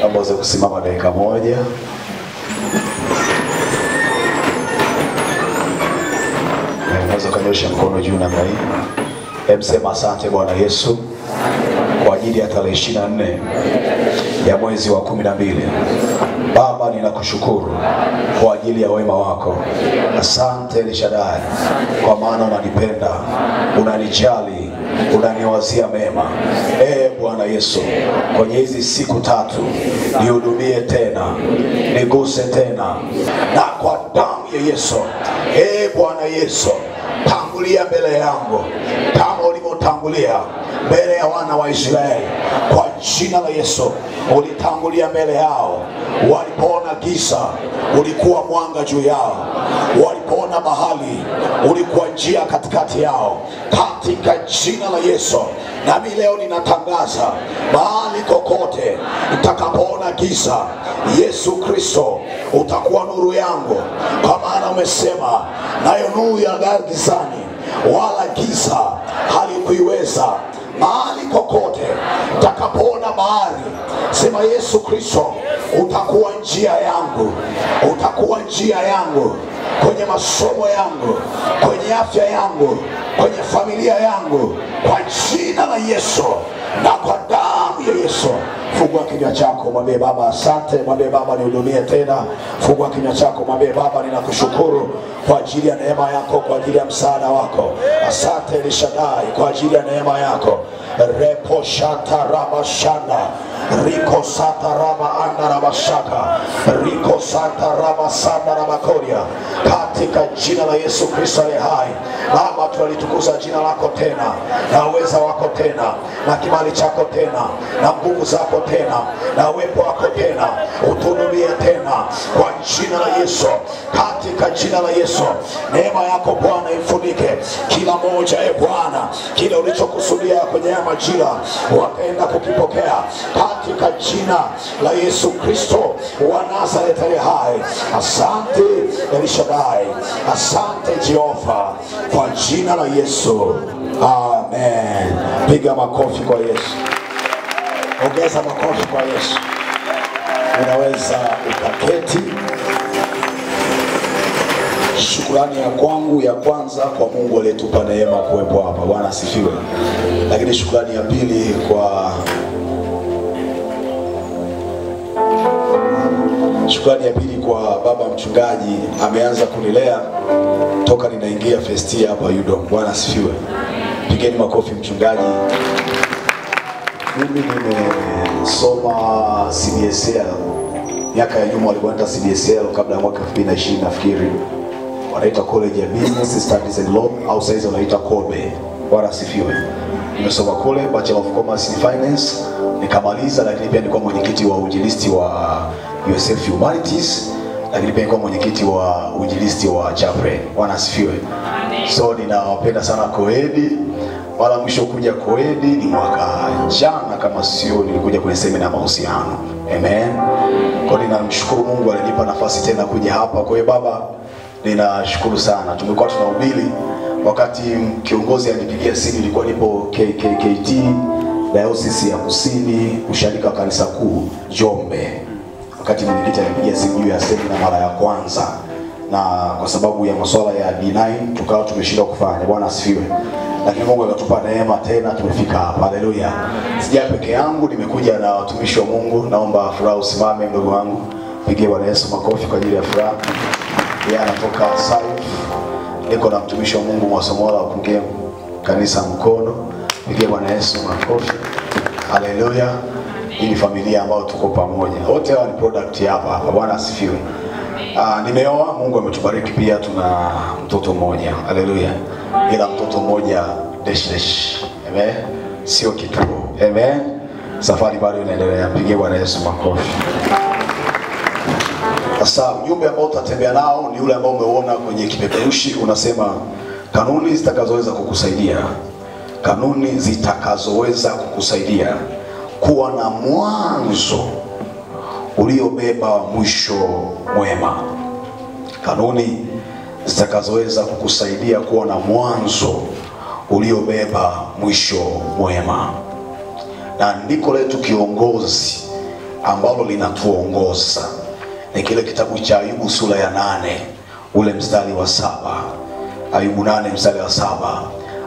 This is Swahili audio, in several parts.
Naweza kusimama dakika moja. Naweza kunyosha mkono juu namna hii. Sema asante Bwana Yesu kwa ajili ya tarehe 24 ya mwezi wa 12. Baba, ninakushukuru kwa ajili ya wema wako. Asante El Shaddai, kwa maana unanipenda, unanijali, unaniwazia mema. Bwana Yesu, kwenye hizi siku 3 nihudumie tena, niguse tena, na kwa damu ya Yesu. Bwana Yesu, tangulia mbele yangu kama ulivyotangulia mbele ya wana wa Israeli. Kwa jina la Yesu, ulitangulia mbele yao. Walipoona giza, ulikuwa mwanga juu yao. Walipoona mahali, ulikuwa njia katikati yao. Katika jina la Yesu, nami leo ninatangaza mahali kokote nitakapoona giza, Yesu Kristo utakuwa nuru yangu, kwa maana umesema nayo nuru ya gizani wala giza halikuiweza. Mahali kokote nitakapoona bahari, sema Yesu Kristo utakuwa njia yangu, utakuwa njia yangu kwenye masomo yangu, kwenye afya yangu, kwenye familia yangu, kwa jina la Yesu na kwa damu ya Yesu. Fungua kinywa chako, mwambie Baba asante, mwambie Baba nihudumie tena. Fungua kinywa chako, mwambie Baba ninakushukuru kwa ajili ya neema yako, kwa ajili ya msaada wako. Asante El Shaddai kwa ajili ya neema yako. Repo shata raba shanda, riko sata raba anda raba shaka, riko sata raba sanda raba koria. Katika jina la Yesu Kristo aliye hai, Baba tunalitukuza jina lako tena, na uweza wako tena, na kibali chako tena, na nguvu zako tena, na uwepo wako tena. Utuhudumie tena kwa jina la Yesu. Katika jina la Yesu, neema yako Bwana ifunike kila moja. Bwana, kile ulichokusudia kwenye majira wakaenda kukipokea katika jina la Yesu Kristo wa Nazareti aliye hai. Asante El Shaddai, asante Jehova, kwa jina la Yesu, amen. Piga makofi kwa Yesu, ongeza makofi kwa Yesu. Unaweza ukaketi. Shukrani ya kwangu ya kwanza kwa Mungu aliyetupa neema kuwepo hapa. Bwana asifiwe. Lakini shukrani ya pili kwa baba mchungaji, ameanza kunilea toka ninaingia first year hapa UDOM. Bwana asifiwe. Pigeni makofi mchungaji. Mimi nimesoma CBSL miaka ya nyuma, walipoenda CBSL kabla ya mwaka 2020 nafikiri. Wanaita College of Business Studies and Law, au saizi wanaita Kobe. Bwana asifiwe. Nimesoma kule Bachelor of Commerce in Finance, nikamaliza. Lakini pia nilikuwa mwenyekiti wa ujilisti wa USF Humanities, lakini pia nilikuwa mwenyekiti wa ujilisti wa Chapel. Bwana asifiwe. So ninawapenda sana Koedi. Wala mwisho kuja Koedi ni mwaka jana kama sio, nilikuja kwenye semina mahusiano. Amen. Kwa ninamshukuru Mungu alinipa nafasi tena kuja hapa. Kwa hiyo Baba, ninashukuru sana. Tumekuwa tunahubiri wakati kiongozi alipigia simu, nilikuwa nipo KKKT Diocese ya Kusini, usharika kanisa kuu Njombe. Wakati mwenyekiti alipigia simu juu ya semina mara ya kwanza, na kwa sababu ya masuala ya D9 tukawa tumeshindwa kufanya. Bwana asifiwe. Lakini Mungu akatupa neema tena, tumefika hapa. Haleluya. Sija peke yangu, nimekuja na watumishi wa Mungu. Naomba Furaha usimame ndugu wangu. Pigie Bwana Yesu makofi kwa ajili ya Furaha. Yeye anatoka Saif. Niko na mtumishi wa Mungu Mwasomola apungie kanisa mkono. Pigie Bwana Yesu makofi. Haleluya. Hii ni familia ambayo tuko pamoja. Wote hawa ni product hapa. Bwana asifiwe. Nimeoa, Mungu ametubariki pia, tuna mtoto mmoja. Haleluya. Ila mtoto mmoja dash. Amen. Sio kitu. Amen. Safari bado inaendelea. Pigie Bwana Yesu makofi. Sasa ujumbe ambao utatembea nao ni ule ambao umeona kwenye kipeperushi, unasema kanuni zitakazoweza kukusaidia. Kanuni zitakazoweza kukusaidia kuwa na mwanzo uliobeba mwisho mwema. Kanuni zitakazoweza kukusaidia kuwa na mwanzo uliobeba mwisho mwema. Na andiko letu kiongozi ambalo linatuongoza ni kile kitabu cha Ayubu sura ya 8 ule mstari wa 7. Ayubu 8 mstari wa 7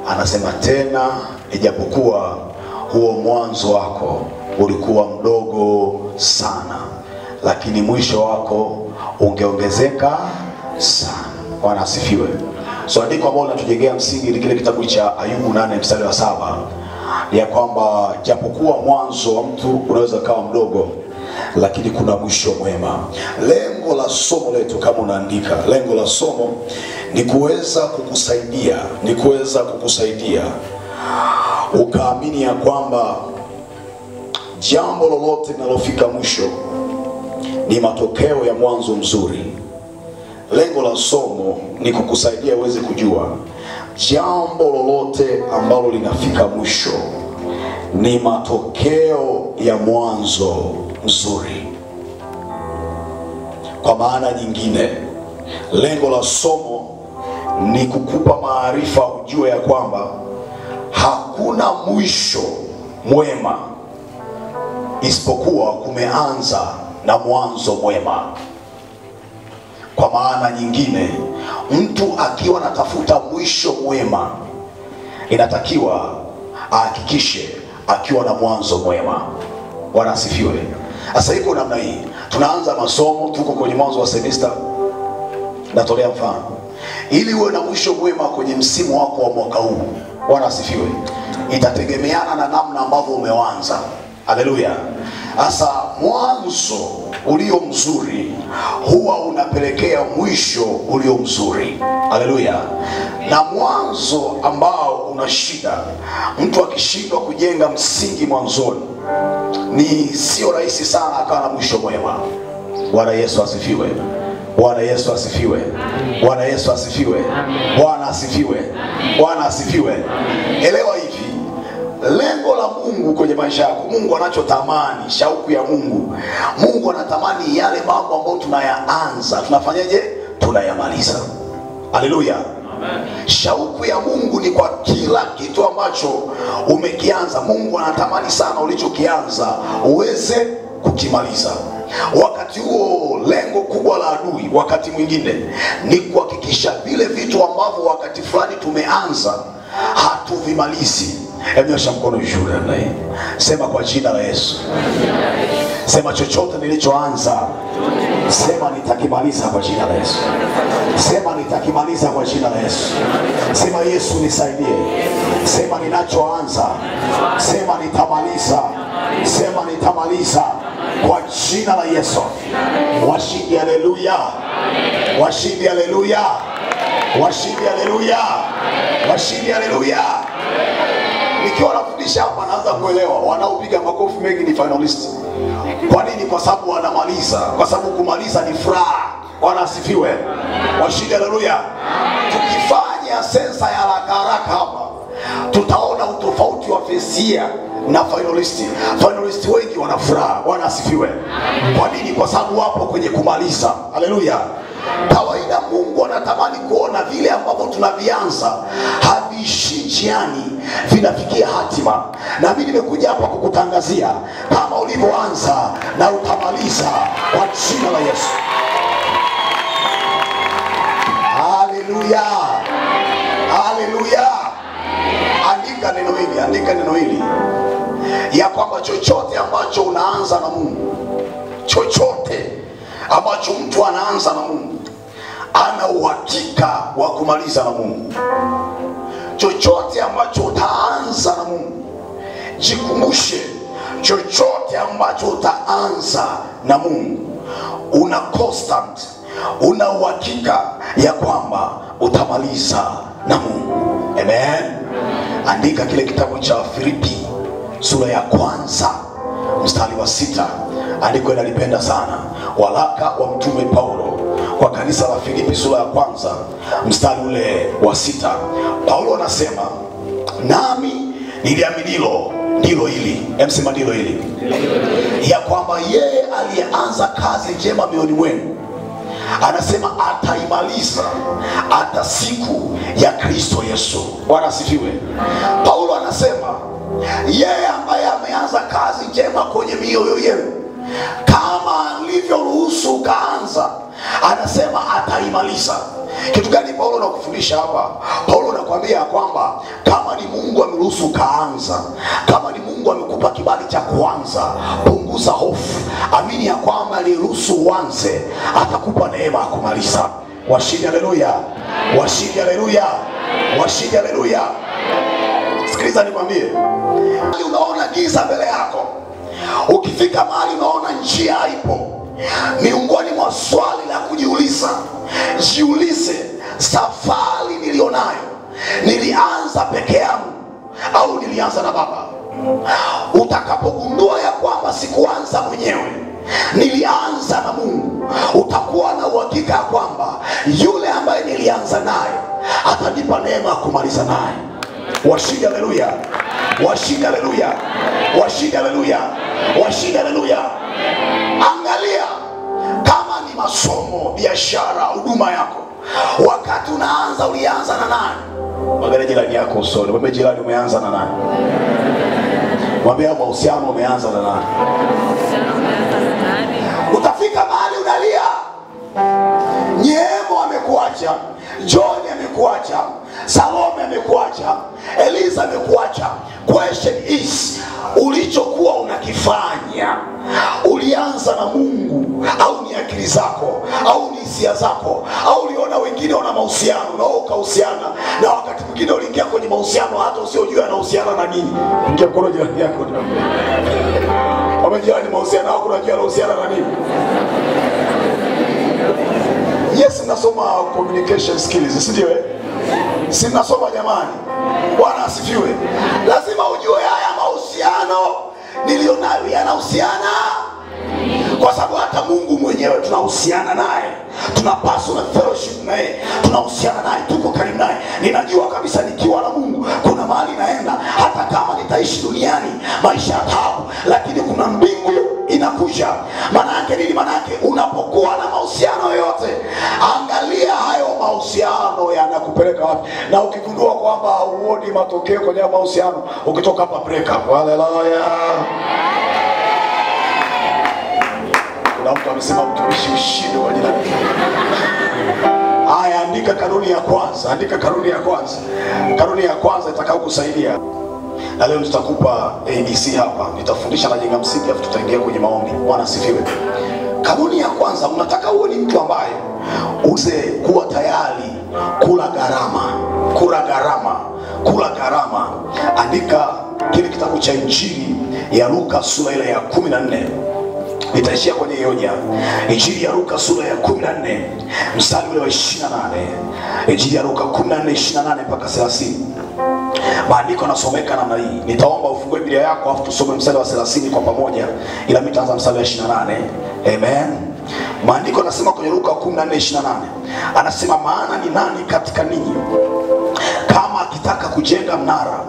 anasema, tena ijapokuwa huo mwanzo wako ulikuwa mdogo sana, lakini mwisho wako ungeongezeka sana. Bwana asifiwe. So andiko ambalo linatujengea msingi ni kile kitabu cha Ayubu 8 mstari wa 7, ya kwamba japokuwa mwanzo wa mtu unaweza kawa mdogo, lakini kuna mwisho mwema. Lengo la somo letu, kama unaandika, lengo la somo ni kuweza kukusaidia ukaamini ya kwamba jambo lolote linalofika mwisho ni matokeo ya mwanzo mzuri. Lengo la somo ni kukusaidia uweze kujua jambo lolote ambalo linafika mwisho ni matokeo ya mwanzo mzuri. Kwa maana nyingine, lengo la somo ni kukupa maarifa ujue ya kwamba hakuna mwisho mwema isipokuwa kumeanza na mwanzo mwema. Kwa maana nyingine, mtu akiwa anatafuta mwisho mwema, inatakiwa ahakikishe akiwa na mwanzo mwema. Bwana asifiwe. Sasa iko namna hii, tunaanza masomo, tuko kwenye mwanzo wa semester. Natolea mfano, ili uwe na mwisho mwema kwenye msimu wako wa mwaka huu, Bwana asifiwe, itategemeana na namna ambavyo umeanza. Haleluya. Sasa mwanzo ulio mzuri huwa unapelekea mwisho ulio mzuri. Haleluya. Na mwanzo ambao una shida, mtu akishindwa kujenga msingi mwanzoni, ni sio rahisi sana akawa na mwisho mwema. Bwana Yesu asifiwe. Bwana Yesu asifiwe. Bwana Yesu asifiwe. Bwana asifiwe. Bwana asifiwe. Elewa hivi, lengo la Mungu kwenye maisha yako, Mungu anachotamani, shauku ya Mungu, Mungu anatamani yale mambo ambayo tunayaanza, tunafanyaje? Tunayamaliza. Haleluya. Shauku ya Mungu ni kwa kila kitu ambacho umekianza. Mungu anatamani sana ulichokianza uweze kukimaliza. Wakati huo lengo kubwa la adui wakati mwingine ni kuhakikisha vile vitu ambavyo wakati fulani tumeanza hatuvimalizi. Nyosha mkono juu namna hii. Sema, kwa jina la Yesu. Sema, chochote nilichoanza, sema nitakimaliza kwa jina la Yesu. Sema nitakimaliza kwa jina la Yesu. Sema, Yesu nisaidie. Sema, ninachoanza, sema nitamaliza. Sema nitamaliza kwa jina la Yesu. Washindi haleluya. Washindi haleluya. Washindi haleluya. Washindi haleluya. Nikiwa nafundisha hapa naanza kuelewa wanaopiga makofi mengi ni finalist. Kwa nini? Kwa sababu wanamaliza. Kwa sababu kumaliza ni furaha. Bwana asifiwe. Washindi haleluya. Tukifanya sensa ya haraka hapa, tutaona utofauti wa fesia na finalist. Finalist wengi wana furaha. Bwana asifiwe. Kwa nini? Kwa sababu wapo kwenye kumaliza. Haleluya. Kawaida Mungu anatamani kuona vile ambavyo tunavianza haviishi njiani, vinafikia hatima. Na mimi nimekuja hapa kukutangazia kama ulivyoanza na utamaliza kwa jina la Yesu. Haleluya. Haleluya. Andika neno hili, andika neno hili, ya kwamba chochote ambacho unaanza na Mungu, chochote ambacho mtu anaanza na Mungu, ana uhakika wa kumaliza na Mungu. Chochote ambacho utaanza na Mungu, jikumbushe, chochote ambacho utaanza na Mungu, una constant, una uhakika ya kwamba utamaliza na Mungu. Amen. Andika kile kitabu cha Filipi sura ya 1 mstari wa 6. Andiko nalipenda sana. Waraka wa mtume Paulo kwa kanisa la Filipi sura ya 1 mstari ule wa 6. Paulo anasema, nami niliaminilo ndilo hili. Emsema ndilo hili. Ya kwamba yeye aliyeanza kazi njema mioyoni mwenu, anasema ataimaliza hata siku ya Kristo Yesu. Bwana asifiwe. Paulo anasema yeye ambaye ameanza kazi njema kwenye mioyo yenu kama alivyoruhusu ukaanza, anasema ataimaliza. Kitu gani Paulo anakufundisha hapa? Paulo anakuambia kwamba kama ni Mungu ameruhusu ukaanza, kama ni Mungu amekupa kibali cha kuanza, punguza hofu. Amini ya kwamba aliruhusu uanze, atakupa neema ya kumaliza. Washindi haleluya. Washindi haleluya. Washindi haleluya. Sikiliza nikwambie. Unaona giza mbele yako, ukifika mahali unaona njia haipo, miongoni mwa swali la kujiuliza, jiulize, safari nilionayo nilianza peke yangu au nilianza na Baba? Utakapogundua ya kwamba sikuanza mwenyewe, nilianza na Mungu, utakuwa na uhakika ya kwamba yule ambaye nilianza naye atanipa neema kumaliza naye. Washindi haleluya. Washindi haleluya. Washindi haleluya. Washindi haleluya. Angalia, kama ni masomo, biashara, huduma yako, wakati unaanza ulianza na nani? Mwambie jirani yako usoni, mwambie jirani, umeanza na nani? Mwambie mahusiano, umeanza na nani? Utafika mahali unalia, Nyemo amekuacha, John amekuacha, Salome amekuacha, Eliza amekuacha. Question is, ulichokuwa unakifanya ulianza na Mungu au ni akili zako au ni hisia zako, au uliona wengine wana mahusiano na wewe ukahusiana, na wakati mwingine uliingia kwenye mahusiano hata usiojua anahusiana na nini? Ingia kwa jirani yako, wamejani mahusiano yako, unajua anahusiana na nini? Yes, nasoma communication skills, si ndio? Si nasoma jamani? Bwana asifiwe. Lazima ujue haya mahusiano nilionayo yanahusiana, kwa sababu hata Mungu mwenyewe tunahusiana naye, tunapaswa na fellowship naye, tunahusiana naye, tuko karibu naye. Ninajua kabisa nikiwa na Mungu kuna mahali naenda, hata kama nitaishi duniani maisha ya taabu, lakini kuna mbingu inakuja. Maana yake nini? Maana yake unapokuwa na mahusiano yote, angalia hayo mahusiano yanakupeleka wapi, na ukigundua kwamba huoni matokeo kwenye mahusiano, ukitoka hapa break up. Haleluya. Kuna mtu amesema mtumishi ushindi wa jina. Haya, andika kanuni ya kwanza, andika kanuni ya kwanza. Kanuni ya kwanza itakao kusaidia. Na leo tutakupa ABC hapa, nitafundisha na jenga msingi, afu tutaingia kwenye maombi. Bwana asifiwe. Kanuni ya kwanza, unataka uwe ni mtu ambaye uze kuwa tayari kula gharama, kula gharama, kula gharama. Andika kile kitabu cha Injili ya Luka sura ile ya 14. Nitaishia kwenye hoja. Injili ya Luka sura ya 14 mstari ule wa 28. Injili ya Luka 14:28 mpaka 30. Maandiko yanasomeka namna hii. Nitaomba ufungue Biblia yako afu tusome mstari wa 30 kwa pamoja, ila mimi nitaanza mstari wa 28. Amen. Maandiko yanasema kwenye Luka 14:28. Anasema, maana ni nani katika ninyi kama akitaka kujenga mnara,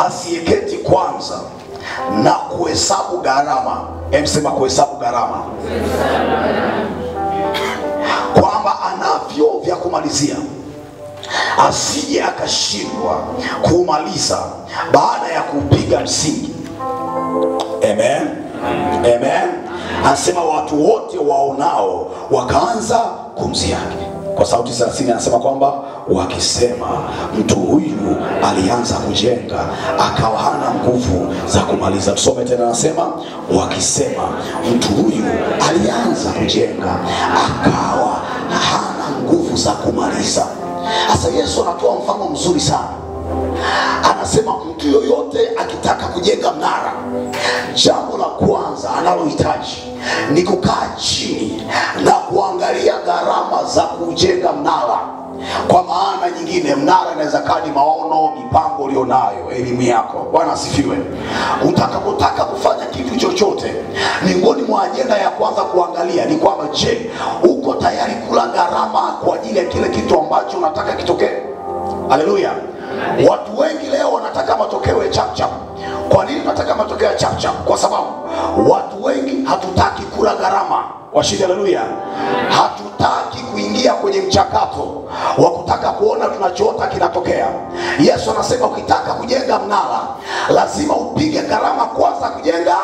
asiyeketi kwanza na kuhesabu gharama? Emsema kuhesabu gharama, kwamba anavyo vya kumalizia, asije akashindwa kumaliza baada ya kupiga msingi. Amen. Amen. Anasema watu wote waonao wakaanza kumziaki. Kwa sauti 30 anasema kwamba wakisema, mtu huyu alianza kujenga akawa hana nguvu za kumaliza. Tusome tena, anasema wakisema, mtu huyu alianza kujenga akawa hana nguvu za kumaliza. Sasa Yesu anatoa mfano mzuri sana. Anasema mtu yoyote akitaka kujenga mnara, jambo la kwanza anallohitaji ni kukaa chini na kuangalia gharama za kujenga mnara. Kwa maana nyingine, mnara inaweza kuwa ni maono, mipango ulionayo, elimu yako. Bwana asifiwe. Utakapotaka kufanya kitu chochote, miongoni mwa ajenda ya kwanza kuangalia ni kwamba, je, uko tayari kula gharama kwa ajili ya kile kitu ambacho unataka kitokee? Haleluya. Watu wengi leo wanataka matokeo ya chap chap. Kwa nini tunataka matokeo ya chap chap? Kwa sababu watu wengi hatutaki kula gharama. Washindi haleluya. Hatutaki kuingia kwenye mchakato wa kutaka kuona tunachoota kinatokea. Yesu anasema ukitaka kujenga mnara, lazima upige gharama kwanza kujenga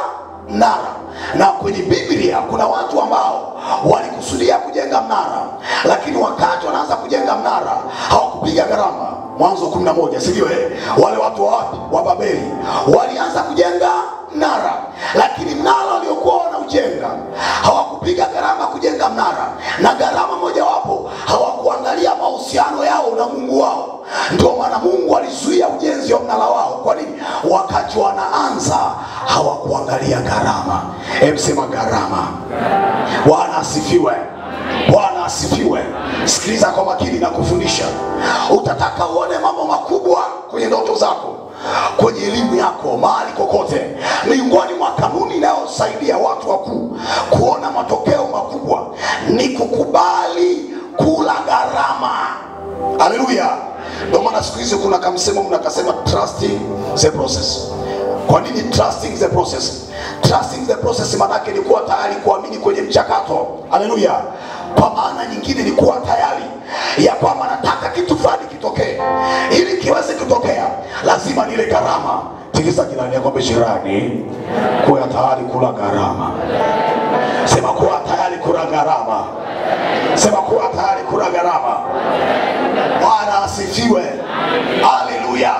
mnara. Na kwenye Biblia kuna watu ambao walikusudia kujenga mnara, lakini wakati wanaanza kujenga mnara hawakupiga gharama. Mwanzo 11, sivyo? Wale watu wa wapi? Wa Babeli walianza kujenga mnara, lakini mnara waliokuwa wanaujenga hawakupiga gharama kujenga mnara, na gharama moja wapo hawakuangalia mahusiano yao na Mungu wao. Ndio maana Mungu alizuia ujenzi wa mnara wao. Kwa nini? Wakati wanaanza hawakuangalia gharama. Sema gharama. Bwana asifiwe. Bwana asifiwe. Sikiliza kwa makini na kufundisha. Utataka uone mambo makubwa kwenye ndoto zako, kwenye elimu yako, mahali kokote. Miongoni mwa kanuni inayosaidia watu wakuu kuona matokeo makubwa ni kukubali kula gharama. Haleluya. Ndio maana siku hizi kuna kamsemo mnakasema trusting the process. Kwa nini trusting the process? Trusting the process maana yake ni kuwa tayari kuamini kwenye mchakato. Haleluya. Kwa maana nyingine ni kuwa tayari ya kwamba nataka kitu fulani kitokee. Ili kiweze kutokea lazima nile gharama. Tikisa jirani yako, jirani, kuwa tayari kula gharama. Sema kuwa tayari kula gharama. Sema kuwa tayari kula gharama. Bwana asifiwe. Haleluya.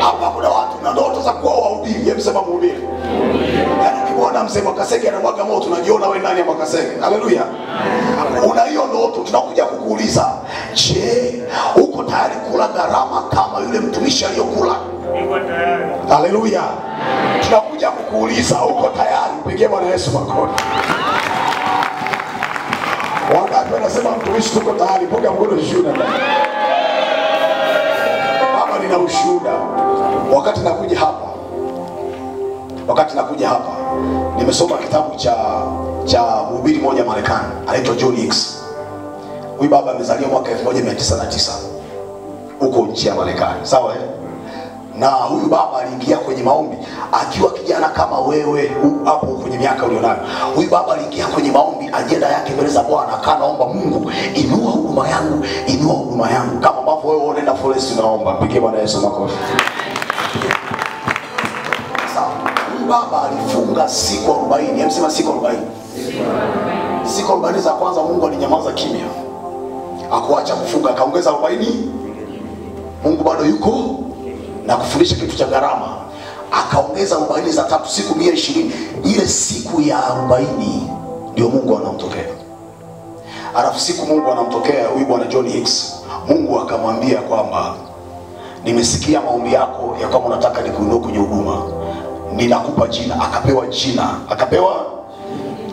Hapa kuna watu na ndoto za kuwa wahubiri. Msema mhubiri. Yaani ukimwona mzee Mwakasege anamwaga moto unajiona wewe ndani ya Mwakasege. Haleluya. Una hiyo ndoto, tunakuja kukuuliza, je, uko tayari kula gharama kama yule mtumishi aliyokula? Niko tayari. Haleluya. Tunakuja kukuuliza, uko tayari? Pigie Bwana Yesu makofi. Wangapi wanasema mtumishi tuko tayari? Piga mkono ushuhuda. Baba, nina ushuhuda. Wakati nakuja hapa nimesoma kitabu cha mhubiri mmoja Marekani anaitwa John Hicks. Huyu baba amezaliwa mwaka 1909 huko nchi ya Marekani, sawa? Na huyu baba aliingia kwenye maombi akiwa kijana kama wewe hapo kwenye miaka ulionayo. Huyu baba aliingia kwenye maombi, ajenda yake mbele za Bwana, akanaomba, Mungu inua huduma yangu, inua huduma yangu, kama ambavyo wewe unaenda forest unaomba. Pigie Bwana Yesu makofi. Baba alifunga siku 40. Msema siku 40. Siku 40 za kwanza Mungu alinyamaza kimya, akuacha kufunga, akaongeza 40. Mungu bado yuko na kufundisha kitu cha gharama, akaongeza 40 za tatu, siku 120. Ile siku ya 40 ndio Mungu anamtokea. Alafu siku Mungu anamtokea huyu bwana John Hicks, Mungu akamwambia kwamba nimesikia maombi yako ya kwamba unataka nikuinue kwenye huduma, ninakupa jina. Akapewa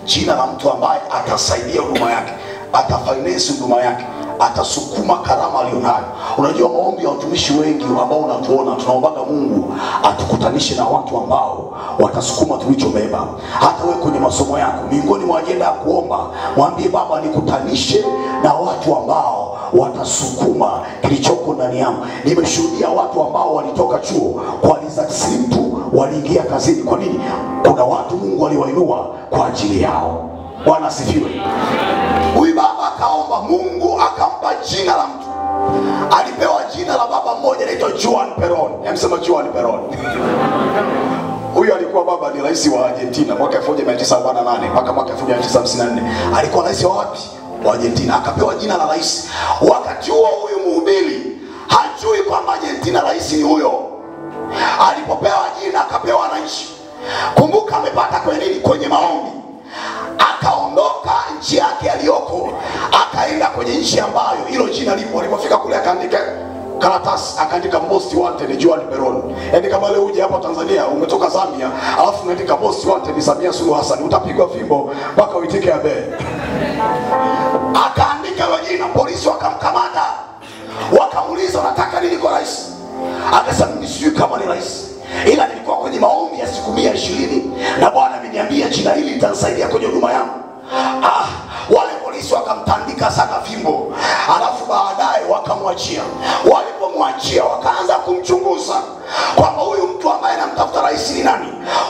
jina la mtu ambaye atasaidia huduma yake, atafinance huduma yake, atasukuma karama alionayo. Unajua maombi ya watumishi wengi ambao unatuona, tunaombaga Mungu atukutanishe na watu ambao watasukuma tulichobeba. Hata wewe kwenye masomo yako, miongoni mwa ajenda ya kuomba, mwambie Baba nikutanishe na watu ambao watasukuma kilichoko ndani yangu. Nimeshuhudia watu ambao walitoka chuo kwa result slip tu waliingia kazini. Kwa nini? Kuna watu Mungu aliwainua kwa ajili yao. Bwana asifiwe. Huyu baba akaomba, Mungu akampa jina la mtu. Alipewa jina la baba mmoja anaitwa Juan Perón. Msema Juan Perón. Huyu alikuwa baba ni rais wa Argentina mwaka 1948 mpaka mwaka 1954. Alikuwa rais wa wapi? Wa Argentina. Akapewa jina la rais. Wakati huo huyu mhubiri hajui kwamba Argentina rais ni huyo. Alipopewa jina akapewa na nchi. Kumbuka amepata kwenye nini? Kwenye maombi. Akaondoka nchi yake aliyoko, akaenda kwenye nchi ambayo hilo jina lipo. Alipofika kule akaandika karatasi, akaandika most wanted Juan Perón. Yaani kama leo uje hapa Tanzania umetoka Zambia alafu unaandika most wanted Samia Suluhu Hassan, utapigwa fimbo mpaka uitike abe. Akaandika hilo jina, polisi wakamkamata, wakamuuliza unataka nini kwa rais? Akasema mimi sijui kama ni rais, ila nilikuwa kwenye maombi ya siku 120 na Bwana ameniambia jina hili litanisaidia kwenye huduma yangu. Wale polisi wakamtandika sana fimbo, alafu baadaye wakamwachia. Walipomwachia wakaanza kumchunguza kwamba huyu mtu ambaye anamtafuta rais ni nani.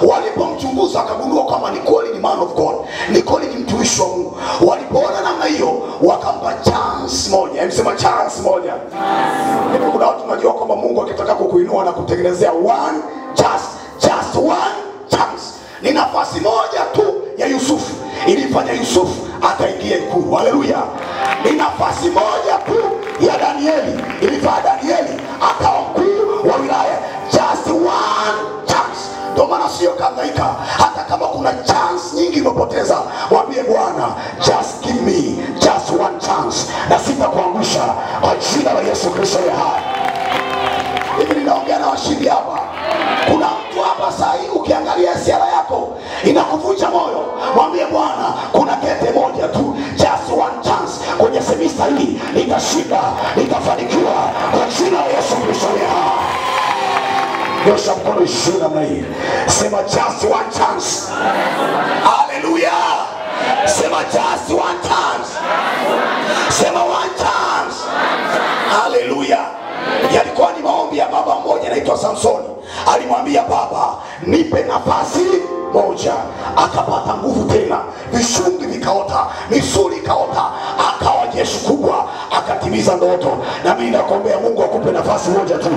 Walipomchunguza wakagundua kwamba Nicole ni man of God, Nicole ni mtumishi wa Mungu. Walipoona namna hiyo wakampa chance moja. Msema chance moja. Kuna watu wanajua kwamba Mungu akitaka kukuinua na kutengenezea one just one chance. Ni nafasi moja tu ilifanya Yusufu ataingia ikulu. Haleluya. Ni nafasi moja tu ya Danieli ilifanya Danieli akawa mkuu wa wilaya. Just one chance. Ndio maana sio kadhaika. Hata kama kuna chance nyingi umepoteza, mwambie Bwana, just give me just one chance, na sitakuangusha kwa jina la Yesu Kristo aliye hai. Hivi ninaongea na washindi hapa. Kuna mtu hapa saa hii ukiangalia siara yako inakuvunja moyo, mwambie Bwana, kuna kete moja tu, just one chance. Kwenye semester hii nitashinda, nitafanikiwa kwa jina la Yesu Kristo aliye hai. Nyosha mkono ishara namna hii. Sema just one chance. Haleluya. Sema just one chance. Sema one chance. Haleluya. Yalikuwa ni maombi ya baba mmoja anaitwa Samsoni. Alimwambia baba, nipe nafasi moja. Akapata nguvu tena, vishungi vikaota, misuli ikaota, akawa jeshi kubwa, akatimiza ndoto. Na mimi nakuombea Mungu akupe nafasi moja tu,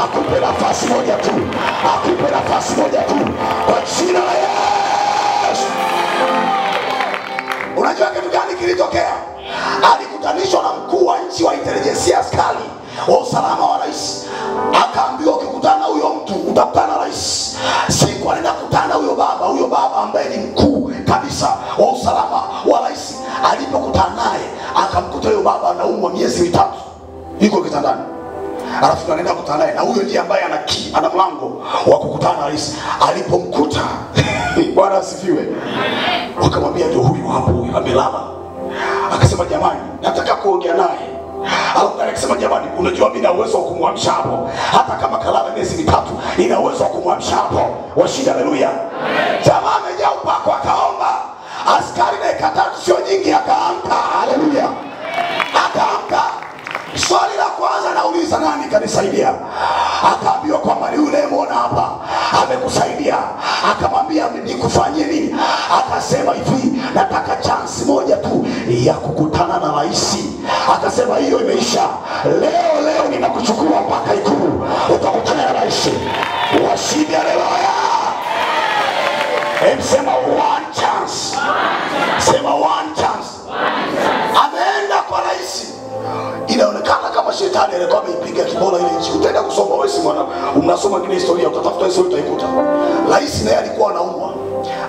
akupe nafasi moja tu, akupe nafasi moja tu kwa jina la Yesu. Unajua kitu gani kilitokea? Alikutanishwa na mkuu wa nchi wa intelligence, askari wa usalama wa rais. Akaambiwa ukikutana na huyo mtu utakutana na rais. Siku anaenda kukutana huyo baba ambaye ni mkuu kabisa wa usalama wa rais. Alipokutana naye akamkuta huyo baba anaumwa miezi 3, yuko kitandani. Alafu anaenda kukutana naye, na huyo ndiye ambaye ana mlango wa kukutana na rais. Alipomkuta Bwana asifiwe, wakamwambia ndio huyu hapo, huyu amelala. Akasema jamani, nataka kuongea naye. Akasema jamani, unajua mimi na uwezo wa kumwamsha hapo, hata kama kalala miezi 3 nina uwezo wa kumwamsha hapo. Washida, haleluya. Jamaa amejaa upako, akaomba. Askari na ikatatu sio nyingi, akaamka. Haleluya. Akaamka. Swali la kwanza nauliza, nani kanisaidia? Akaambiwa kwamba ni yule muona hapa amekusaidia. Akamwambia nikufanyie nini? Akasema hivi, nataka chance moja tu ya kukutana na rais. Akasema hiyo imeisha. Leo ninakuchukua mpaka ikulu, utakutana na rais. Washindi, haleluya. Sema one chance. Sema one chance. Ameenda kwa rais. Inaonekana kama shetani alikuwa ameipiga kibola ile nchi. Utaenda kusoma wewe, si mwana, unasoma kile historia, utatafuta historia utaikuta. Rais naye alikuwa anaumwa.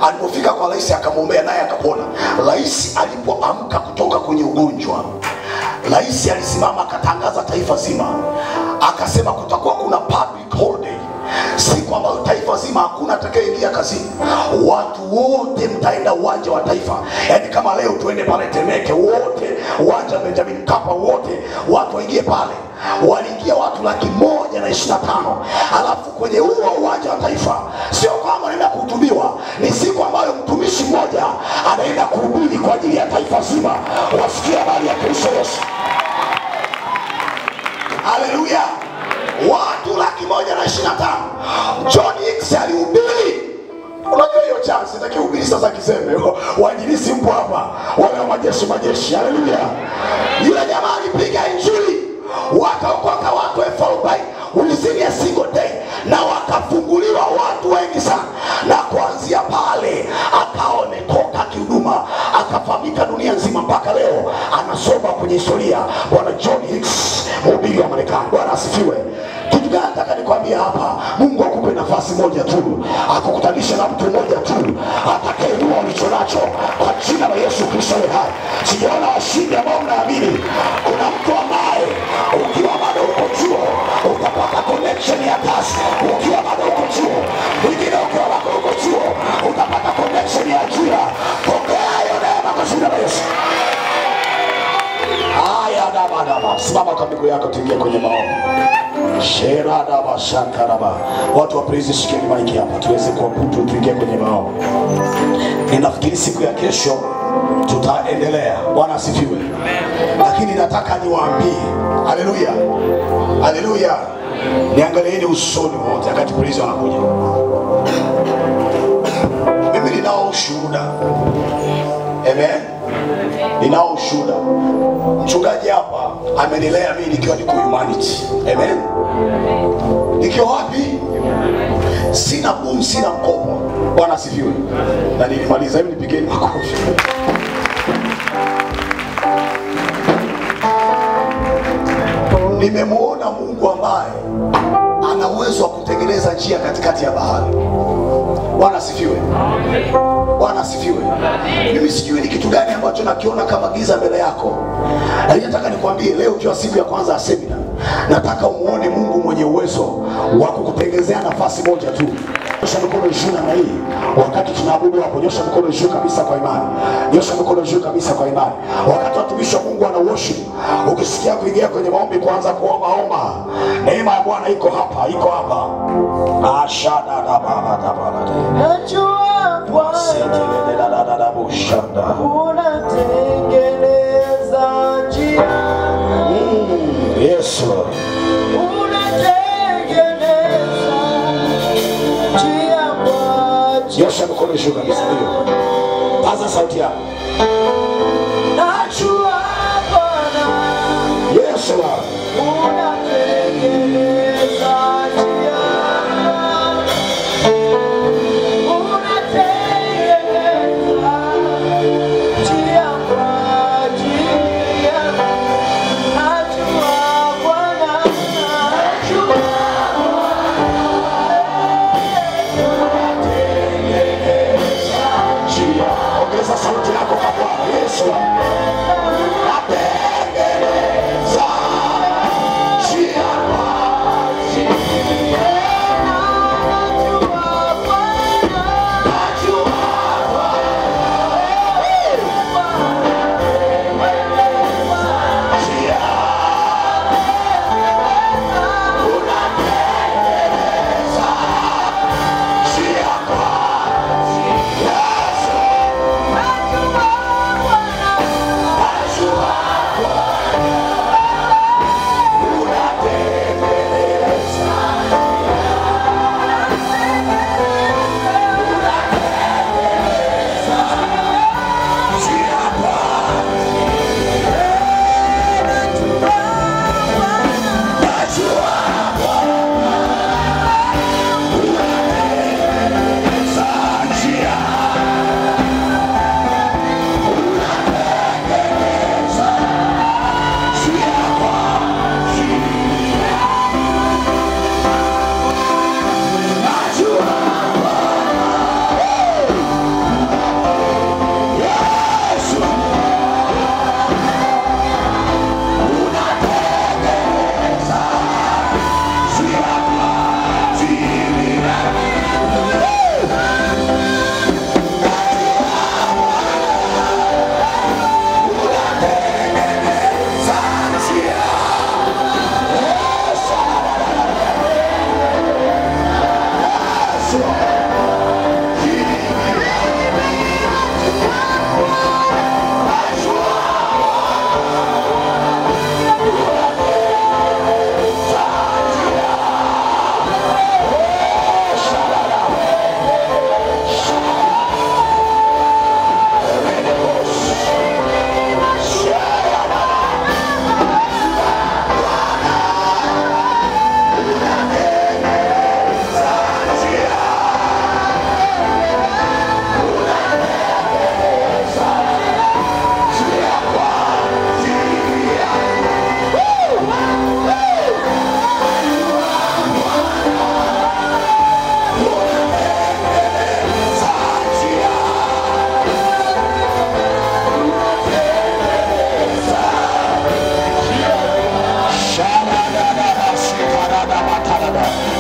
Alipofika kwa rais akamwombea, naye akapona. Rais alipoamka kutoka kwenye ugonjwa, rais alisimama akatangaza taifa zima. Akasema kutakuwa kuna public holiday, siku ambayo taifa zima hakuna atakayeingia kazini. Watu wote mtaenda uwanja wa taifa. Yaani kama leo tuende pale Temeke, wote uwanja Benjamin Mkapa, wote watu waingie pale. Waliingia watu 125,000. Alafu kwenye huo uwanja wa taifa, sio kwamba anaenda kuhutubiwa, ni siku ambayo mtumishi mmoja anaenda kuhubiri kwa ajili ya taifa zima wasikie habari ya Kristo Yesu. Haleluya. Watu 125,000. John Hicks alihubiri. Unajua hiyo chance nitaki hubiri sasa kiseme. Wainjilisti mpo hapa, wale majeshi. Haleluya. Yule jamaa alipiga injili, wakaokoka watu 40,000 within a single day, na wakafunguliwa watu wengi sana. Na kuanzia pale akawa ametoka kihuduma, akafahamika dunia nzima, mpaka leo anasoma kwenye historia. Bwana John Hicks, mhubiri wa Marekani. Bwana asifiwe. Kitu gani nataka nikwambia hapa? Mungu akupe nafasi moja tu, akukutanisha na mtu mmoja tu atakayeinua ulicho nacho kwa jina la Yesu Kristo aliye hai. Sijaona washindi ambao mnaamini kuna mtu ambaye ukiwa bado uko chuo utapata connection ya kazi, ukiwa bado uko chuo, wengine ukiwa bado uko chuo utapata connection ya ajira. Pokea hiyo neema kwa jina la Yesu. Haya, daba. Simama kwa miguu yako, tuingie kwenye maombi. Sherada bashakaraba. Watu wa praise, shikeni mic hapa tuweze kuabudu, tuingie kwenye maombi. Ninafikiri siku ya kesho tutaendelea. Bwana asifiwe. Lakini nataka niwaambie, haleluya, haleluya, niangalieni usoni wote wakati praise wanakuja. Mimi ninao ushuhuda. Amen. Ninao ushuhuda. Mchungaji hapa amenilea mimi nikiwa niko humanity. Amen. Nikiwa wapi? Sina sina mkopo. Bwana asifiwe. Na nilimaliza hivi, nipigeni makofi. Nimemuona Mungu ambaye ana uwezo wa kutengeneza njia katikati ya bahari. Bwana asifiwe. Bwana asifiwe. Mimi sijui ni kitu gani ambacho nakiona kama giza mbele yako. Lakini nataka nikwambie leo, ukiwa siku ya kwanza ya semina, nataka umuone Mungu mwenye uwezo wa kukutengenezea nafasi moja tu. Nyosha mikono juu namna hii. Wakati tunaabudu hapo, nyosha mikono juu kabisa kwa imani. Nyosha mikono juu kabisa kwa imani. Wakati watumishi wa Mungu ana worship, ukisikia kuingia kwenye maombi, kuanza kuomba, neema ya Bwana iko hapa, iko hapa. Ashada da baba da baba. Najua Bwana unatengeneza njia. Yes Lord. Unatengeneza njia kwa njia. Nyosha mikono juu kabisa, ndio. Paza sauti yako. Najua Bwana. Yes Lord. Unatengeneza njia. Unatengeneza njia kwa njia. Najua Bwana. Najua Ongeza sauti yako kwa Bwana. Yes Lord. Natengeneza njia kwa njia.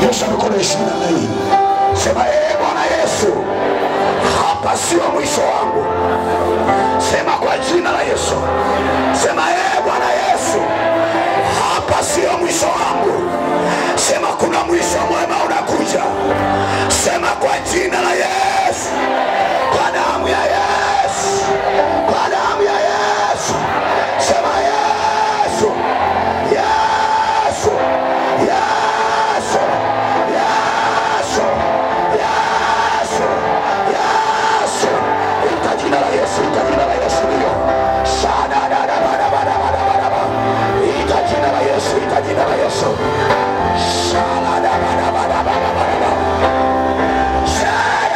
Nyosha mikono ishina na hii. Sema Bwana Yesu, hapa sio mwisho wangu. Sema kwa jina la Yesu. Sema Bwana Yesu, hapa sio mwisho wangu. Sema kuna mwisho mwema unakuja. Sema kwa jina la Yesu. Kwa damu ya Yesu. Kwa damu ya Yesu. Sema Yesu. Yesu. Yesu. Yesu. Yesu. Yesu. Ita jina la Yesu. Ita jina la Yesu. Shada da da ba da ba da ba da ba da ba. Ita jina la Yesu. Ita jina la Yesu. Shada da ba da ba da ba da ba da ba. Shada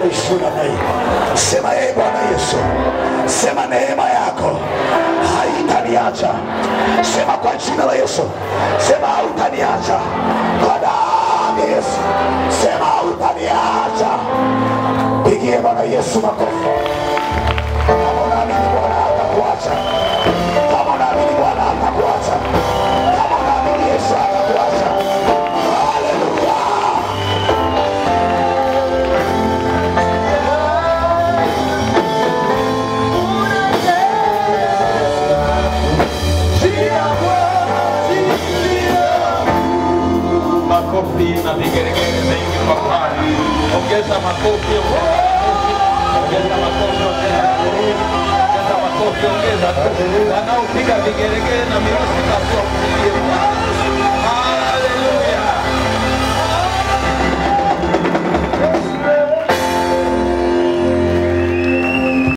2024. Sema Bwana Yesu, sema neema yako haitaniacha. Sema kwa jina la Yesu, sema hautaniacha. Kwa damu ya Yesu, sema hautaniacha. Pigie Bwana Yesu makofi. Kama unaamini Bwana hatakuacha, kama unaamini Bwana hatakuacha, kama unaamini Yesu hatakuacha. Haleluya. Makofi na vigeregere mengi kwa Bwana. Ongeza makofi, ongeza makofi, ongeza makofi, ongeza. Wanaopiga vigeregere na mirusi kwa Bwana.